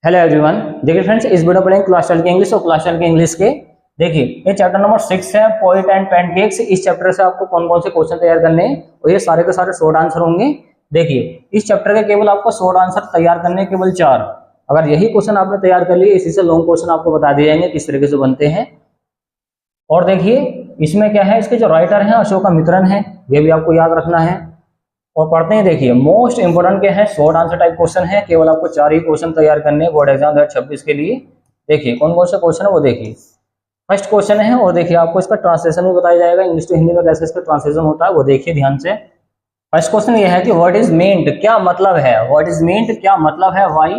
Hello everyone. देखिए friends, इस video पढ़ेंगे क्लास 12 के इंग्लिश और क्लास 12 के इंग्लिश के। देखिए ये चैप्टर नंबर 6 है, पोएट एंड पैनकेक्स। इस चैप्टर से आपको कौन कौन से क्वेश्चन तैयार करने हैं और ये सारे के सारे शॉर्ट आंसर होंगे। देखिए इस चैप्टर के केवल आपको शॉर्ट आंसर तैयार करने हैं, केवल 4। अगर यही क्वेश्चन आपने तैयार कर लिए, इसी से लॉन्ग क्वेश्चन आपको बता दिए जाएंगे किस तरीके से बनते हैं। और देखिए इसमें क्या है, इसके जो राइटर हैं अशोकामित्रन है, ये भी आपको याद रखना है। और पढ़ते हैं। देखिए मोस्ट इंपोर्टेंट के हैं, शॉर्ट आंसर टाइप क्वेश्चन है, केवल आपको 4 ही क्वेश्चन तैयार करने हैं बोर्ड एग्जाम 2026 के लिए। देखिए कौन कौन से क्वेश्चन है वो देखिए। फर्स्ट क्वेश्चन है, और देखिए आपको इसका ट्रांसलेशन भी बताया जाएगा, इंग्लिश टू हिंदी में कैसे इसका ट्रांसलेशन होता है वो देखिए ध्यान से। फर्स्ट क्वेश्चन ये है कि व्हाट इज मींट, क्या मतलब है। व्हाट इज मींट, क्या मतलब है वाई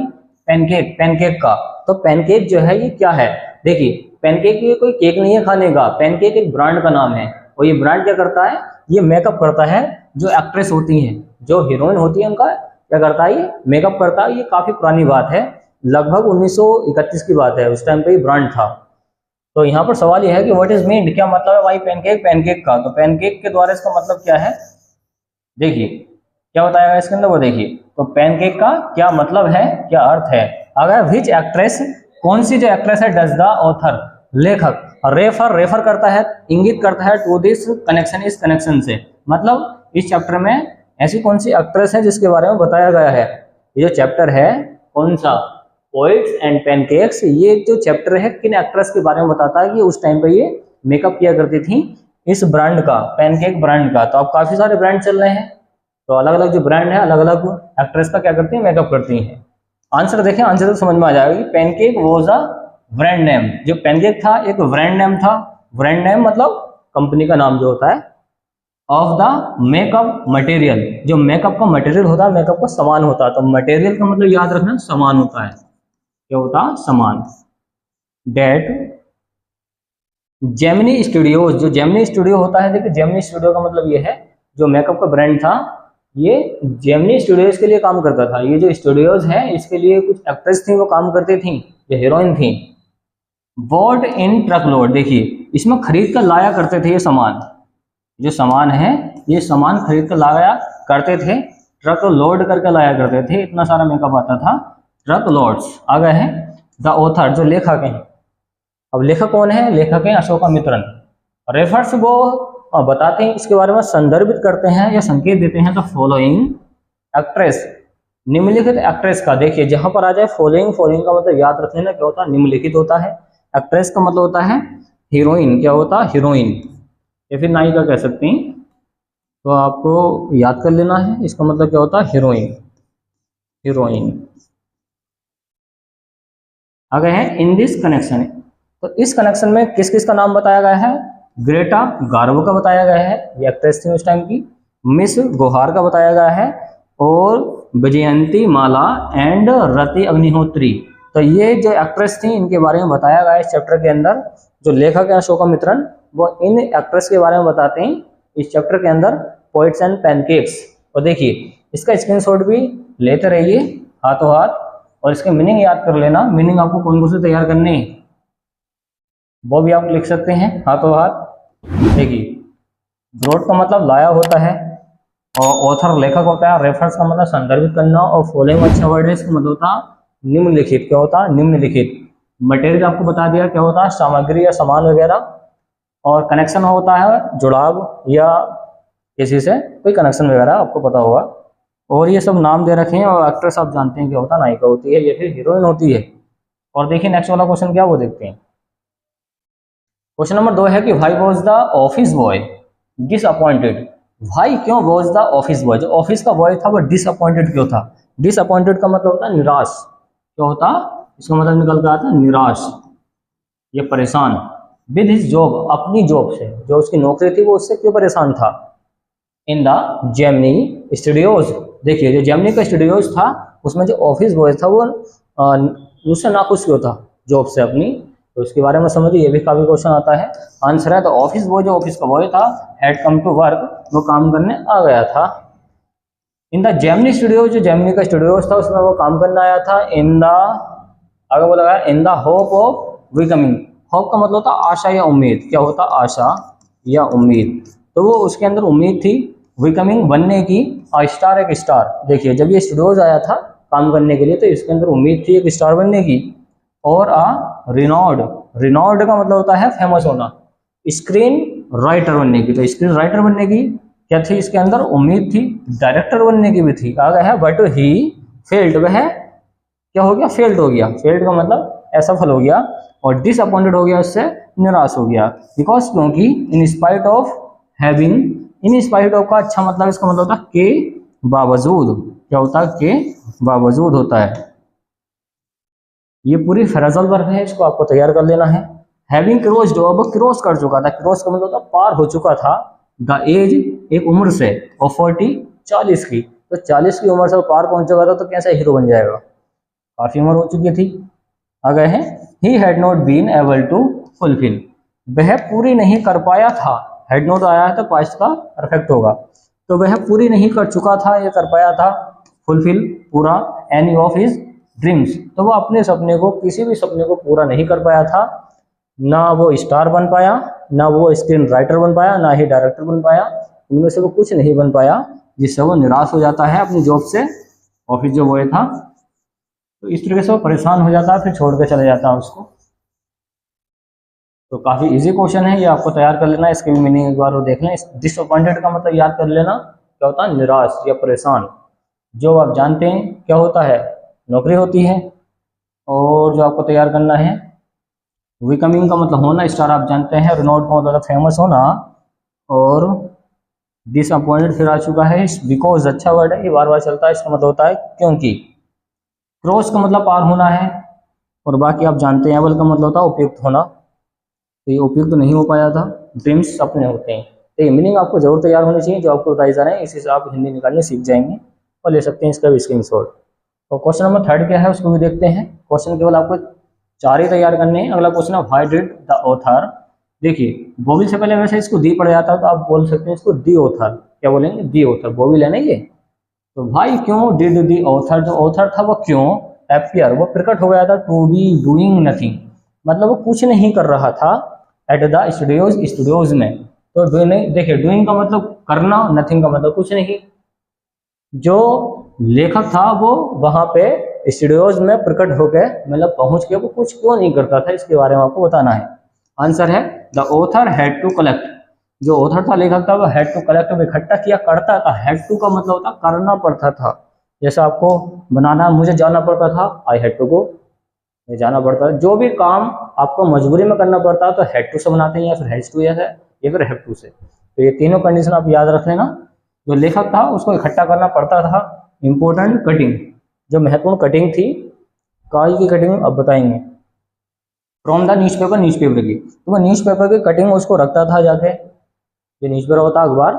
पैनकेक, पैनकेक का। तो पैनकेक जो है ये क्या है। देखिए पैनकेक ये कोई केक नहीं है खाने का, पैनकेक एक ब्रांड का नाम है। और ये ब्रांड क्या करता है, ये मेकअप करता है। जो एक्ट्रेस होती हैं, जो हीरोइन होती है, उनका क्या करता है, ये मेकअप करता है। ये काफी पुरानी बात है, लगभग 1931 की बात है, उस टाइम पे ये ब्रांड था। तो यहाँ पर सवाल यह है कि व्हाट इज मींट, क्या मतलब है भाई पैनकेक, पैनकेक का। तो पैनकेक के द्वारा इसका मतलब क्या है, देखिए क्या बताया इसके अंदर वो देखिए। तो पैनकेक का क्या मतलब है, क्या अर्थ है। अगर विच एक्ट्रेस, कौन सी जो एक्ट्रेस है, डज द ऑथर, लेखक, रेफर, रेफर करता है, इंगित करता है टू दिस कनेक्शन, इस कनेक्शन से। मतलब इस चैप्टर में ऐसी कौन सी एक्ट्रेस है जिसके बारे में बताया गया है। ये जो चैप्टर है कौन सा, पोएट्स एंड पैनकेक्स, ये जो चैप्टर है किन एक्ट्रेस के बारे में बताता है कि उस टाइम पे ये मेकअप किया करती थी इस ब्रांड का, पैनकेक ब्रांड का। तो अब काफी सारे ब्रांड चल रहे हैं, तो अलग अलग जो ब्रांड है अलग अलग एक्ट्रेस का क्या करती है, मेकअप करती हैं। आंसर देखें, आंसर तो समझ में आ जाएगा कि pancake was a brand name. जो पैनकेक था एक ब्रांड नेम था। ब्रांड नेम मतलब कंपनी का नाम जो होता है। ऑफ द मेकअप मटेरियल, जो मेकअप का मटेरियल होता है, मेकअप का सामान होता है। तो मटेरियल का मतलब याद रखना सामान होता है। क्या होता है, सामान। डेट जेमिनी स्टूडियोज, जो जेमिनी स्टूडियो होता है, देखिए जेमिनी स्टूडियो का मतलब ये है, जो मेकअप का ब्रांड था ये जेमिनी स्टूडियोज के लिए काम करता था। ये जो स्टूडियोज है इसके लिए कुछ एक्ट्रेस थी, वो काम करती थी, जो हीरोइन थी। बोर्ड इन ट्रक लोड, देखिए इसमें खरीद कर लाया करते थे ये सामान। जो सामान है ये सामान खरीद कर लाया करते थे, ट्रक लोड करके लाया करते थे, इतना सारा मेकअप आता था। Truck loads. आ गए हैं द ऑथर, जो लेखक हैं। अब लेखक कौन है, लेखक है अशोकामित्रन। रेफर्स वो बताते हैं, इसके बारे में संदर्भित करते हैं या संकेत देते हैं। तो फॉलोइंग एक्ट्रेस, निम्नलिखित एक्ट्रेस का। देखिए जहां पर आ जाए फॉलोइंग, फॉलोइंग का मतलब याद रख लेना क्या होता है, निम्नलिखित होता है। एक्ट्रेस का मतलब होता है हीरोइन, क्या होता है, हीरोइन, या फिर नायिका कह सकते हैं। तो आपको याद कर लेना है, इसका मतलब क्या होता है, हीरोइन, हीरोइन। आ गए हैं इन दिस कनेक्शन। तो इस कनेक्शन में किस किस का नाम बताया गया है। ग्रेटा गार्बो का बताया गया है, ये एक्ट्रेस थी उस टाइम की। मिस गोहार का बताया गया है, और विजयंती माला एंड रति अग्निहोत्री। तो ये जो एक्ट्रेस थी इनके बारे में बताया गया है इस चैप्टर के अंदर। जो लेखक है अशोकामित्रन, वो इन एक्ट्रेस के बारे में बताते हैं इस चैप्टर के अंदर, पोएट्स एंड पैनकेक्स। और देखिए इसका स्क्रीनशॉट भी लेते रहिए हाथों हाथ, और इसके मीनिंग याद कर लेना। मीनिंग आपको कौन कौन से तैयार करने हैं वो भी आप लिख सकते हैं हाथों हाथ। देखिए ब्रॉड का मतलब लाया होता है, और ऑथर लेखक होता है। रेफरेंस का मतलब संदर्भित करना, और फॉलोइंग अच्छा वर्ड है, इसका मतलब होता निम्नलिखित। क्या होता है, निम्नलिखित। मटेरियल आपको बता दिया क्या होता है, सामग्री या सामान वगैरह। और कनेक्शन होता है जुड़ाव, या किसी से कोई कनेक्शन वगैरह आपको पता होगा। और ये सब नाम दे रखे हैं, और एक्ट्रेस आप जानते हैं क्या होता है, नायिका होती है या फिर हीरोइन होती है। और देखिए नेक्स्ट वाला क्वेश्चन क्या वो देखते हैं। क्वेश्चन नंबर 2 है कि why was the office boy disappointed. भाई क्यों वाज द ऑफिस बॉय, जो ऑफिस का बॉय था वो डिसअपॉइंटेड क्यों था। डिसअपॉइंटेड का मतलब होता है निराश। क्या होता, इसका मतलब निकल के आता है निराश, ये परेशान। विद हिज जॉब, अपनी जॉब से, जो उसकी नौकरी थी वो उससे क्यों परेशान था। इन द जेमिनी स्टूडियोज, देखिए जो जेमिनी का स्टूडियोज था उसमें जो ऑफिस बॉय था वो उससे नाखुश क्यों था जॉब से अपनी। तो इसके बारे में समझिए, ये भी काफी क्वेश्चन आता है। आंसर है तो ऑफिस बॉय, जो ऑफिस का बॉय था, हैड कम टू वर्क, वो काम करने आ गया था। इन द जेमिनी स्टूडियो, जो जेमिनी का स्टूडियोज था उसमें वो काम करने आया था। इन द, आगे बोला गया in the hope of becoming. Hope का मतलब होता आशा या उम्मीद। क्या होता, आशा या उम्मीद। तो वो उसके अंदर उम्मीद थी बिकमिंग, बनने की। स्टार, एक स्टार। देखिए जब ये स्टूडियोज आया था काम करने के लिए, तो इसके अंदर उम्मीद थी एक स्टार बनने की। और रिनॉर्ड, रिनॉर्ड का मतलब होता है फेमस होना। स्क्रीन राइटर बनने की, तो स्क्रीन राइटर बनने की क्या थी इसके अंदर उम्मीद थी, डायरेक्टर बनने की भी थी। आगे है बट ही फेल्ड, वह क्या हो गया, फेल्ड हो गया। फेल्ड का मतलब असफल हो गया, और डिसअपॉइंटेड हो गया, उससे निराश हो गया। बिकॉज क्योंकि in spite of having, in spite of का अच्छा मतलब इसका मतलब होता है के बावजूद, क्या होता है, के बावजूद होता है। ये पूरी फ्रेजल वर्ब है, इसको आपको तैयार कर लेना है। हैविंग क्रॉस्ड, अब क्रॉस कर चुका था, क्रॉस का मतलब होता है पार हो चुका था, द एज एक उम्र से, और 40 40 की, तो 40 की उम्र से पार पहुंच चुका था, तो कैसे हीरो बन जाएगा, काफी उम्र हो चुकी थी। आ गए हैं, he had not been able to fulfil, वह पूरी नहीं कर पाया था। हैड नॉट आया है तो पास्ट का परफेक्ट होगा, तो वह पूरी नहीं कर चुका था, ये कर पाया था, फुलफिल पूरा, एनी ऑफ हिज ड्रीम्स, तो वो अपने सपने को, किसी भी सपने को पूरा नहीं कर पाया था। ना वो स्टार बन पाया, ना वो स्क्रीन राइटर बन पाया, ना ही डायरेक्टर बन पाया, इनमें से वो कुछ नहीं बन पाया, जिससे वो निराश हो जाता है अपनी जॉब से, ऑफिस जो वो था, तो इस तरीके से वो परेशान हो जाता है, फिर छोड़ के चले जाता है उसको। तो काफ़ी इजी क्वेश्चन है, ये आपको तैयार कर लेना, इसकी भी मीनिंग एक बार वो देख लें। डिसअपॉइंटेड का मतलब याद कर लेना, क्या होता है, निराश या परेशान। जो आप जानते हैं क्या होता है, नौकरी होती है। और जो आपको तैयार करना है, बिकमिंग का मतलब होना, स्टार आप जानते हैं, रिनोड का मतलब फेमस होना, और डिसअपॉइंटेड फिर आ चुका है, बिकॉज अच्छा वर्ड है, ये बार बार चलता है, इसका मतलब होता है क्योंकि। क्रॉस का मतलब पार होना है, और बाकी आप जानते हैं, एबल का मतलब होता है उपयुक्त होना, तो ये उपयुक्त नहीं हो पाया था। ड्रीम्स सपने होते हैं, तो ये मीनिंग आपको जरूर तैयार होनी चाहिए, जो आपको बताई जा रहे हैं, इसी से आप हिंदी निकालने सीख जाएंगे और ले सकते हैं इसका भी स्क्रीनशॉट। तो क्वेश्चन नंबर 3 क्या है, उसको भी देखते हैं। क्वेश्चन केवल आपको 4 ही तैयार करने हैं। अगला क्वेश्चन है, व्हाई डिड द ऑथर, देखिए वोविल से पहले वैसे इसको दी पड़ जाता है, तो आप बोल सकते हैं इसको दी ऑथर, क्या बोलेंगे, दी ऑथर, वोविल है ना ये। तो भाई क्यों डिड दी ऑथर, जो ऑथर था वो क्यों एपियर, वो प्रकट हो गया था, टू बी डूइंग नथिंग, मतलब वो कुछ नहीं कर रहा था, एट द स्टूडियोज, स्टूडियोज में। तो डूइंग, देखिए डूइंग का मतलब करना, नथिंग का मतलब कुछ नहीं। जो लेखक था वो वहां पे स्टूडियोज में प्रकट होकर, मतलब पहुंच के वो कुछ क्यों नहीं करता था, इसके बारे में आपको बताना है। आंसर है, the author had to collect, जो ऑथर था, लेखक था, वो हैड टू कलेक्ट, में इकट्ठा किया करता था। हैड टू का मतलब होता करना पड़ता था, जैसे आपको बनाना, मुझे जाना पड़ता था, आई हैड टू गो, जाना पड़ता है। जो भी काम आपको मजबूरी में करना पड़ता है तो हैड टू से बनाते हैं, या फिर हैज टू, या फिर हैव टू से। तो ये तीनों कंडीशन आप याद रख लेना। जो लेखक था उसको इकट्ठा करना पड़ता था। इंपॉर्टेंट कटिंग, जो महत्वपूर्ण कटिंग थी, काय की कटिंग अब बताएंगे, फ्रॉम द न्यूज़पेपर की, तो वो न्यूज़पेपर की कटिंग उसको रखता था जाके, जो न्यूज़पेपर होता अखबार,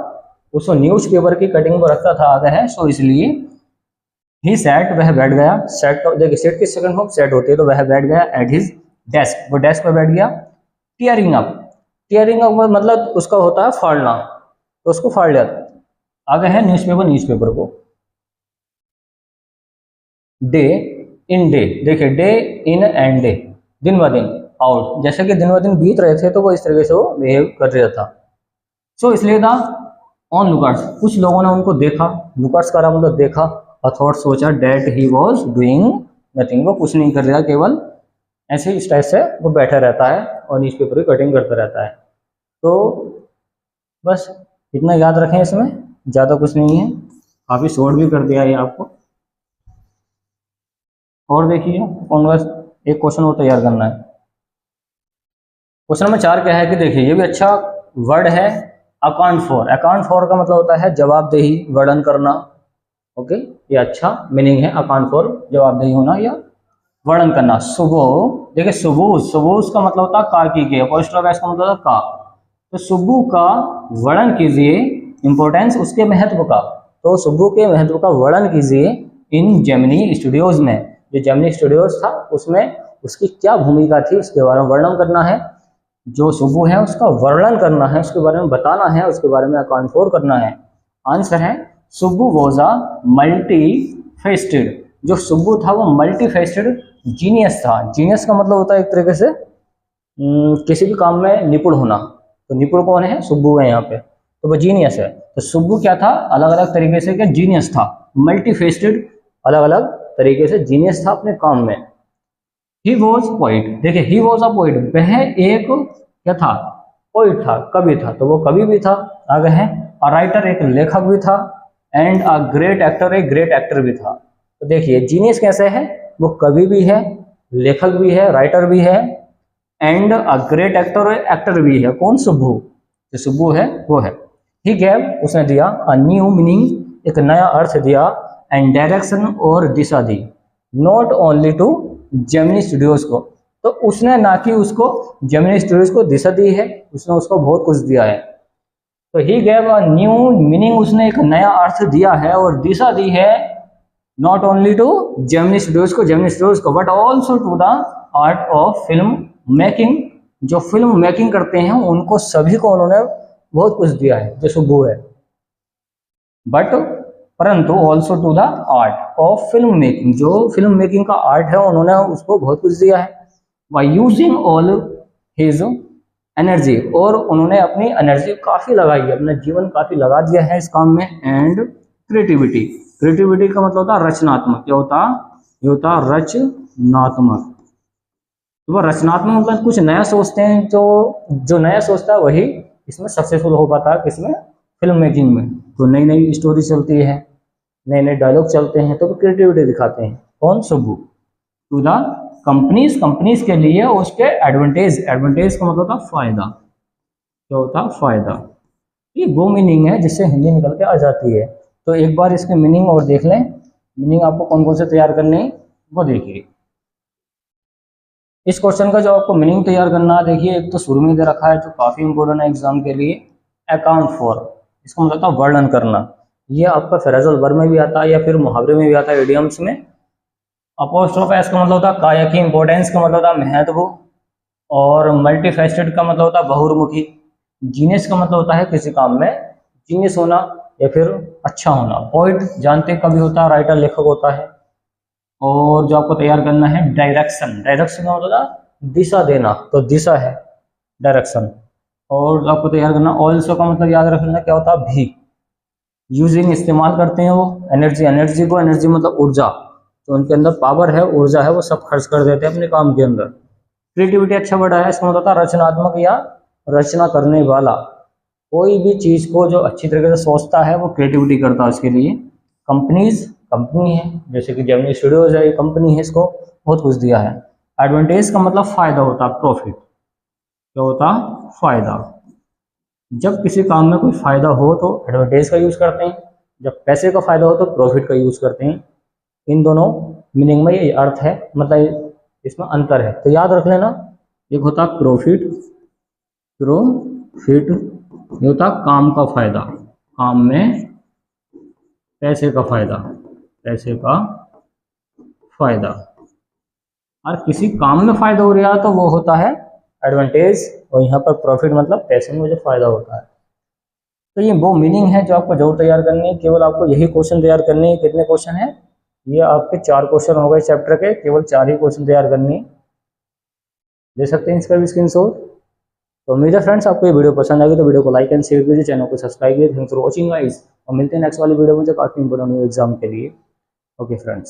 उसको न्यूज़पेपर की कटिंग को रखता था आगे है, सो इसलिए ही सेट, वह बैठ गया, सेट का देखिए, सेट की सेकंड फॉर्म सेट होती है, तो वह बैठ गया एट हिज डेस्क, वो डेस्क पर बैठ गया। टीयरिंग अप, टीयरिंग अप मतलब उसका होता है फाड़ना, तो उसको फाड़ लिया। आगे है न्यूज़पेपर को, डे इन डे, देखिए डे इन एंड डे, दिन ब दिन, आउट, जैसे कि दिन ब दिन बीत रहे थे, तो वो इस तरीके से वो बिहेव कर रहा था। सो इसलिए था ऑन लुकर्स, कुछ लोगों ने उनको देखा, लुकर्स का मतलब देखा, और थॉट सोचा, that he was doing nothing, वो कुछ नहीं कर रहा, केवल ऐसे इस टाइप से वो बैठा रहता है और न्यूज़पेपर की कटिंग करता रहता है। तो बस इतना याद रखें, इसमें ज़्यादा कुछ नहीं है, काफ़ी शॉर्ट भी कर दिया ये आपको। और देखिए कौन बस एक क्वेश्चन और तैयार करना है। क्वेश्चन नंबर 4 क्या है कि देखिए, ये भी अच्छा वर्ड है, अकाउंट फॉर। अकाउंट फॉर का मतलब होता है जवाबदेही, वर्णन करना। ओके, ये अच्छा मीनिंग है, अकाउंट फॉर, जवाबदेही होना या वर्णन करना। सुबह, देखिए सुबह, सुबह का मतलब होता है का की, अपोस्ट्रोफ एस का मतलब होता का, तो सुबह का वर्णन कीजिए, इंपॉर्टेंस उसके महत्व का, तो सुबह के महत्व का वर्णन कीजिए इन जेमिनी स्टूडियोज में, जो जेमिनी स्टूडियोज था उसमें उसकी क्या भूमिका थी, उसके बारे में वर्णन करना है। जो सुबह है उसका वर्णन करना है, उसके बारे में बताना है, उसके बारे में अकाउंट फॉर करना है। आंसर है, सुब्बू वॉज अ मल्टी फेस्टेड, जो सुब्बू था वो मल्टी फेस्टेड जीनियस था। जीनियस का मतलब होता है एक तरीके से किसी भी काम में निपुण होना, तो निपुण कौन है, सुब्बू है यहाँ पे, तो वो जीनियस है। तो सुब्बू क्या था, अलग अलग तरीके से क्या जीनियस था, मल्टी फेस्टेड, अलग अलग तरीके से जीनियस था अपने काम में। ही वॉज पोइट, देखिए ही वॉज अ पोइट, वह एक क्या था, पोइट था, कवि था, तो वो कवि भी था, आगे है अ राइटर, एक लेखक भी था, एंड अ ग्रेट एक्टर, एक ग्रेट एक्टर भी था। तो देखिए जीनियस कैसे है, वो कवि भी है, लेखक भी है, राइटर भी है, एंड अ ग्रेट एक्टर और एक्टर भी है। कौन, सुब्बू, जो सुब्बू है वो है। ही गैव, उसने दिया, अ न्यू मीनिंग, एक नया अर्थ दिया, एंड डायरेक्शन और दिशा दी, not only to Gemini Studios को, तो उसने ना कि उसको जेमिनी स्टूडियोज को दिशा दी है, उसने उसको बहुत कुछ दिया है। तो ही गैव अ न्यू मीनिंग, उसने एक नया अर्थ दिया है और दिशा दी है, not only to Gemini Studios को, जेमिनी स्टूडियोज को, but also to the art of film making, जो फिल्म मेकिंग करते हैं उनको सभी को उन्होंने बहुत कुछ दिया है, जो सुब्बू है। बट परंतु also to the art of film making, जो फिल्म मेकिंग का आर्ट है उन्होंने उसको बहुत कुछ दिया है। By using all his energy, और उन्होंने अपनी एनर्जी काफ़ी लगाई है, अपना जीवन काफ़ी लगा दिया है इस काम में। एंड क्रिएटिविटी, क्रिएटिविटी का मतलब होता है रचनात्मक, क्या होता, ये होता रचनात्मक। तो वो रचनात्मक मतलब कुछ नया सोचते हैं, तो जो नया सोचता है वही इसमें सक्सेसफुल हो पाता है, किसमें, फिल्म मेकिंग में। तो नई नई स्टोरी चलती है, नए नए डायलॉग चलते हैं, तो क्रिएटिविटी दिखाते हैं। कौन, Subbu. To the companies, companies के लिए उसके एडवांटेज, एडवांटेज का मतलब होता है फायदा, क्या होता है, फायदा। ये वो मीनिंग है जिससे हिंदी निकल के आ जाती है। तो एक बार इसके मीनिंग और देख लें, मीनिंग आपको कौन कौन से तैयार करने हैं वो देखिए। इस क्वेश्चन का जो आपको मीनिंग तैयार करना है, देखिए एक तो शुरू में दे रखा है जो काफ़ी इंपॉर्टेंट है एग्जाम के लिए, अकाउंट फॉर, इसका मतलब था वर्णन करना। ये आपका फ्रेजल वर्ब में भी आता है या फिर मुहावरे में भी आता है, इडियम्स में। अपोस्ट्रोफ एस का मतलब होता है काय की, इंपॉर्टेंस का मतलब होता है महत्व, और मल्टीफेस्टेड का मतलब होता है बहुर्मुखी। जीनियस का मतलब होता है किसी काम में जीनियस होना या फिर अच्छा होना। पोइट जानते कभी होता है, राइटर लेखक होता है। और जो आपको तैयार करना है डायरेक्शन, डायरेक्शन का मतलब है दिशा देना, तो दिशा है डायरेक्शन। और जो आपको तैयार करना ऑल्सो का मतलब याद रखना क्या होता है, भी। यूजिंग, इस्तेमाल करते हैं वो, एनर्जी, एनर्जी को, एनर्जी मतलब ऊर्जा, तो उनके अंदर पावर है, ऊर्जा है, वो सब खर्च कर देते हैं अपने काम के अंदर। क्रिएटिविटी अच्छा बढ़ा है, इसका मतलब होता है रचनात्मक या रचना करने वाला। कोई भी चीज को जो अच्छी तरीके से सोचता है वो क्रिएटिविटी करता है उसके लिए। कंपनीज, कंपनी है, जैसे कि जेमिनी स्टूडियोज है, ये कंपनी है, इसको बहुत कुछ दिया है। एडवांटेज का मतलब फायदा होता है, प्रॉफिट, क्या होता, फायदा। जब किसी काम में कोई फायदा हो तो एडवांटेज का यूज करते हैं, जब पैसे का फायदा हो तो प्रॉफिट का यूज करते हैं। इन दोनों मीनिंग में ये अर्थ है, मतलब इसमें अंतर है, तो याद रख लेना। एक होता प्रॉफिट, प्रॉफिट ये होता काम का फायदा, काम में पैसे का फायदा, पैसे का फायदा। और किसी काम में फायदा हो रहा है तो वो होता है एडवांटेज, और यहाँ पर प्रॉफिट मतलब पैसे में जो फायदा होता है। तो ये वो मीनिंग है जो आपको जरूर तैयार करनी है, केवल आपको यही क्वेश्चन तैयार करने हैं। कितने क्वेश्चन है, ये आपके 4 क्वेश्चन हो गए चैप्टर के, केवल 4 ही क्वेश्चन तैयार करनी है। दे सकते हैं इसका भी स्क्रीनशॉट। तो उम्मीद है फ्रेंड्स आपको ये वीडियो पसंद आएगी, तो वीडियो को लाइक एंड शेयर कीजिए, चैनल को सब्सक्राइब कीजिए। थैंक्स फॉर वॉचिंग गाइस, और मिलते हैं नेक्स्ट वाली वीडियो में जो काफी इंपॉर्टेंट है एग्जाम के लिए। Okay friends.